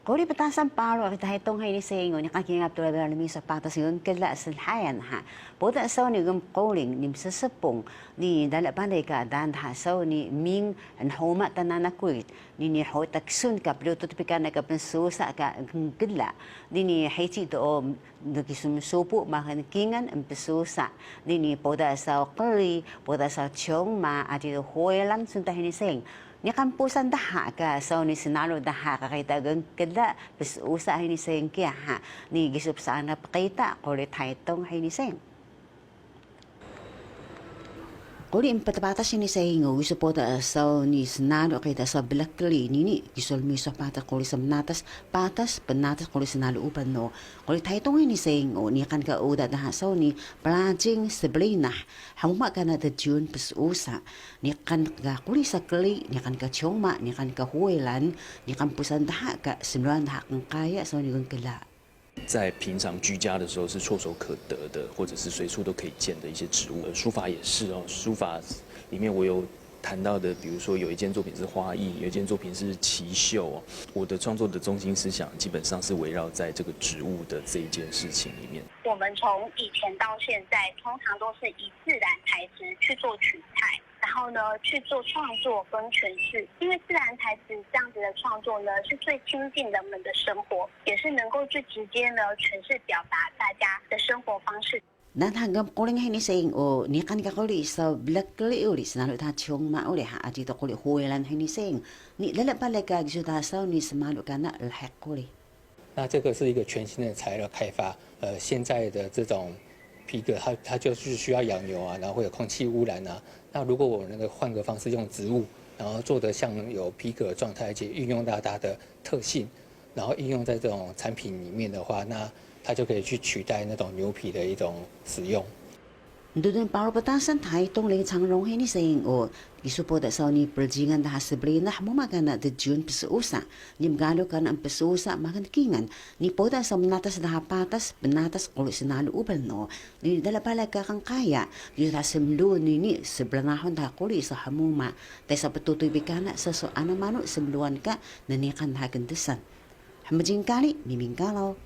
Kuri patasan palo kita hitong hay ni saying ni kakingap tulad ng lami sa patas yun kala salhayan ha. Boda sa ni gum calling ni sa sepong ni dala panday ka dan ha sa ni ming an homa tanana kuit ni ho taksun ka pluto tipika na ka pensusa ka gila ni haiti to nagisumusupo makankingan ang pesusa ni boda sa kuri boda sa chong ma ati to hoelan suntahin ni saying ni kampusan daha ka sa ni sinalo daha ka kay tagang kada bis usa ni seng kya ha ni gisup sa na pakita kulit haytong hay ni seng kuri impatapatas ni seng gusto po ta sa ni sinalo kay ta sa blackly ni gisol mi sa pata kuri sa patas penatas kuri sinalo upan no kulit haytong ni seng ni kan ka uda daha sa ni planting Sabrina hamma kana ta June bis usa ni kan ka kuli sa kli ni kan ka chongma ni kan ka huelan ni kan pusan daha ka simran daha kan kaya sa ni kala 在平常居家的时候是唾手可得的，或者是随处都可以见的一些植物。书法也是哦，书法里面我有谈到的，比如说有一件作品是花艺，有一件作品是奇绣哦。我的创作的中心思想基本上是围绕在这个植物的这一件事情里面。我们从以前到现在，通常都是以自然材质去做取材。然后呢，去做创作跟诠释，因为自然材质这样子的创作呢，是最亲近人们的生活，也是能够最直接呢诠释表达大家的生活方式。Dan hanggang kuling hay ni saying o ni kan ka kuli sa black kuli uli sinalo ta chong ma uli ha ati to kuli huelan hay ni saying ni lala pala ka gisu ta sa ni samalo kana alhaq kuli 那这个是一个全新的材料开发，现在的这种皮革它就是需要养牛啊，然后会有空气污染啊。那如果我那个换个方式用植物，然后做得像有皮革的状态，而且运用到它的特性，然后应用在这种产品里面的话，那它就可以去取代那种牛皮的一种使用。 Doon para patasan tayo itong ling changrong hay ni saying o isupo da sa ni perjingan da Sabrina mo magana da June pisusa ni magalo ka na ang pisusa magankingan ni poda sa manatas da patas benatas kulo sinalo uban no ni dala pala ka kang kaya ni sa semlu ni sebranahon da kulo sa hamuma tay sa patutoy bikana sa so ana mano semluan ka nanikan hagendesan hamajing kali miming kalaw